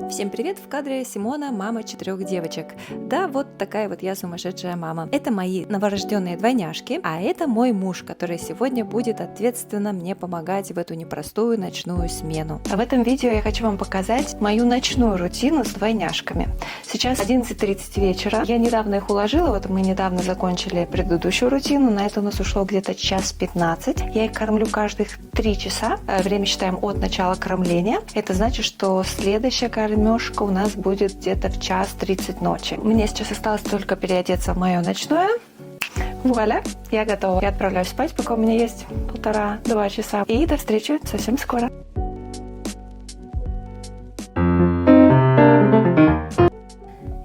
Всем привет! В кадре Симона, мама 4 девочек. Да, вот такая вот я сумасшедшая мама. Это мои новорожденные двойняшки, а это мой муж, который сегодня будет ответственно мне помогать в эту непростую ночную смену. А в этом видео я хочу вам показать мою ночную рутину с двойняшками. Сейчас 11:30 вечера. Я недавно их уложила, вот мы недавно закончили предыдущую рутину, на это у нас ушло где-то час 15. Я их кормлю каждых 3 часа. Время считаем от начала кормления. Это значит, что следующая кормежка у нас будет где-то в 1:30 ночи. Мне сейчас осталось только переодеться в мое ночное. Вуаля, я готова. Я отправляюсь спать, пока у меня есть 1,5-2 часа. И до встречи совсем скоро.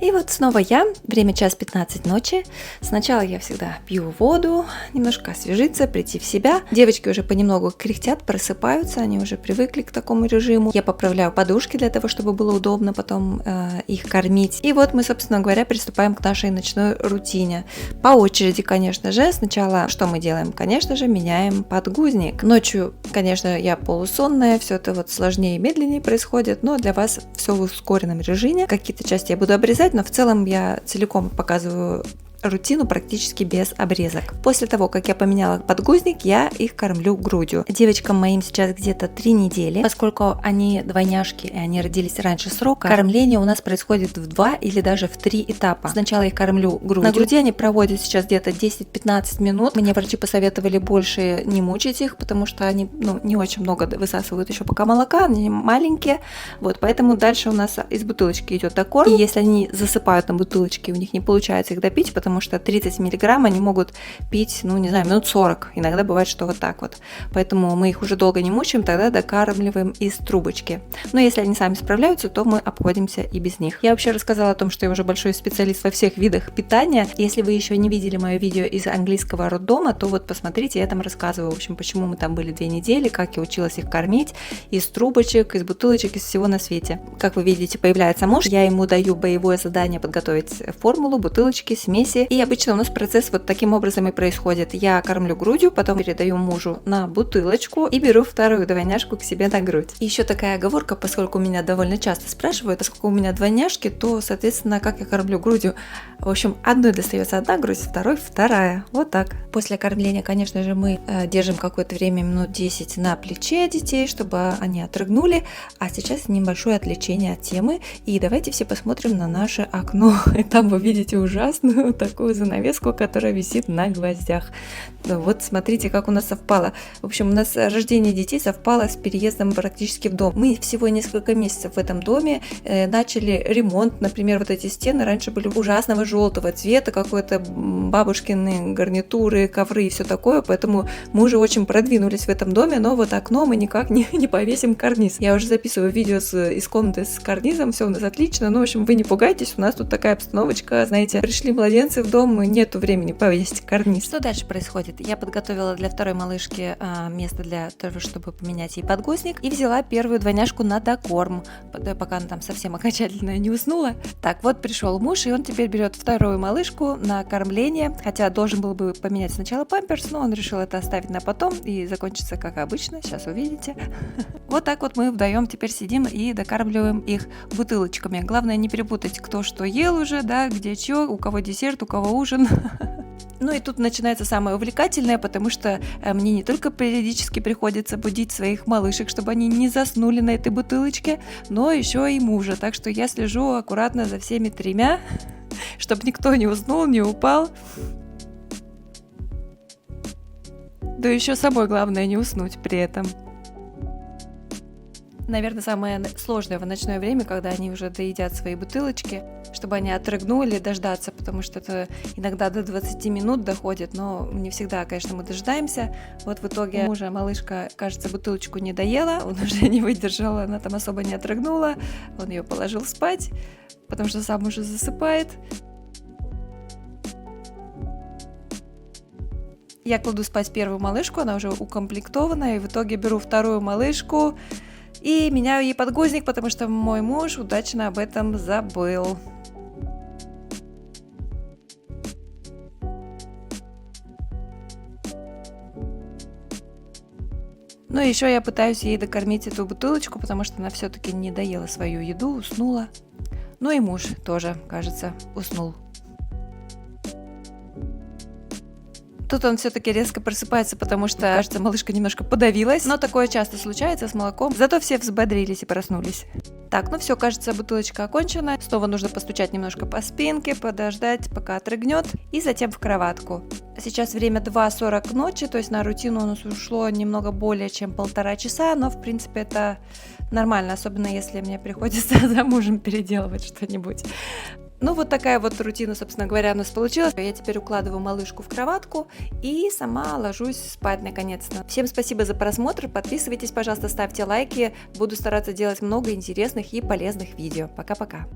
И вот снова я, время 1:15 ночи. Сначала я всегда пью воду, немножко освежиться, прийти в себя. Девочки уже понемногу кряхтят, просыпаются, они уже привыкли к такому режиму. Я поправляю подушки для того, чтобы было удобно потом их кормить. И вот мы, собственно говоря, приступаем к нашей ночной рутине. По очереди, конечно же. Сначала что мы делаем? Конечно же, меняем подгузник. Ночью, конечно, я полусонная, все это вот сложнее и медленнее происходит, но для вас все в ускоренном режиме. Какие-то части я буду обрезать, но в целом я целиком показываю рутину практически без обрезок. После того, как я поменяла подгузник, я их кормлю грудью. Девочкам моим сейчас где-то 3 недели. Поскольку они двойняшки и они родились раньше срока, кормление у нас происходит в 2 или даже в 3 этапа. Сначала я их кормлю грудью. На груди они проводят сейчас где-то 10-15 минут. Мне врачи посоветовали больше не мучить их, потому что они не очень много высасывают еще пока молока, они маленькие. Вот, поэтому дальше у нас из бутылочки идет докорм. И если они засыпают на бутылочке, у них не получается их допить, потому что 30 миллиграмм они могут пить, минут 40. Иногда бывает, что вот так вот. Поэтому мы их уже долго не мучаем, тогда докармливаем из трубочки. Но если они сами справляются, то мы обходимся и без них. Я вообще рассказала о том, что я уже большой специалист во всех видах питания. Если вы еще не видели мое видео из английского роддома, то вот посмотрите, я там рассказываю, в общем, почему мы там были 2 недели, как я училась их кормить из трубочек, из бутылочек, из всего на свете. Как вы видите, появляется муж, я ему даю боевое задание подготовить формулу, бутылочки, смеси. И обычно у нас процесс вот таким образом и происходит. Я кормлю грудью, потом передаю мужу на бутылочку и беру вторую двойняшку к себе на грудь. И еще такая оговорка, поскольку меня довольно часто спрашивают, поскольку у меня двойняшки, то, соответственно, как я кормлю грудью. В общем, одной достается одна грудь, второй вторая. Вот так. После кормления, конечно же, мы держим какое-то время, минут 10 на плече детей, чтобы они отрыгнули. А сейчас небольшое отвлечение от темы. И давайте все посмотрим на наше окно. И там вы видите ужасную такую занавеску, которая висит на гвоздях. Вот смотрите, как у нас совпало. В общем, у нас рождение детей совпало с переездом практически в дом. Мы всего несколько месяцев в этом доме начали ремонт. Например, вот эти стены раньше были ужасного желтого цвета, какой-то бабушкины гарнитуры, ковры и все такое, поэтому мы уже очень продвинулись в этом доме, но вот окно мы никак не повесим карниз. Я уже записываю видео из комнаты с карнизом, все у нас отлично, в общем, вы не пугайтесь, у нас тут такая обстановочка, знаете, пришли младенцы в дом, нету времени повесить карниз. Что дальше происходит? Я подготовила для второй малышки место для того, чтобы поменять ей подгузник, и взяла первую двойняшку на докорм, пока она там совсем окончательно не уснула. Так, вот пришел муж, и он теперь берет вторую малышку на кормление, хотя должен был бы поменять сначала памперс, но он решил это оставить на потом, и закончится как обычно, сейчас увидите. Вот так вот мы вдвоем теперь сидим и докармливаем их бутылочками. Главное не перепутать, кто что ел уже, да, где что, у кого десерт, у кого ужин. Ну и тут начинается самое увлекательное, потому что мне не только периодически приходится будить своих малышек, чтобы они не заснули на этой бутылочке, но еще и мужа. Так что я слежу аккуратно за всеми 3, чтобы никто не уснул, не упал. Да еще самой главное не уснуть при этом. Наверное, самое сложное в ночное время, когда они уже доедят свои бутылочки, чтобы они отрыгнули, дождаться, потому что это иногда до 20 минут доходит, но не всегда, конечно, мы дожидаемся. Вот в итоге мужа малышка, кажется, бутылочку не доела, он уже не выдержал, она там особо не отрыгнула, он ее положил спать, потому что сам уже засыпает. Я кладу спать первую малышку, она уже укомплектована, и в итоге беру вторую малышку и меняю ей подгузник, потому что мой муж удачно об этом забыл. Ну и еще я пытаюсь ей докормить эту бутылочку, потому что она все-таки не доела свою еду, уснула. Ну и муж тоже, кажется, уснул. Тут он все-таки резко просыпается, потому что, кажется, малышка немножко подавилась. Но такое часто случается с молоком. Зато все взбодрились и проснулись. Так, ну все, кажется, бутылочка окончена. Снова нужно постучать немножко по спинке, подождать, пока отрыгнет. И затем в кроватку. Сейчас время 2:40 ночи, то есть на рутину у нас ушло немного более чем 1,5 часа. Но, в принципе, это нормально, особенно если мне приходится за мужем переделывать что-нибудь. Ну, вот такая вот рутина, собственно говоря, у нас получилась. Я теперь укладываю малышку в кроватку и сама ложусь спать наконец-то. Всем спасибо за просмотр. Подписывайтесь, пожалуйста, ставьте лайки. Буду стараться делать много интересных и полезных видео. Пока-пока.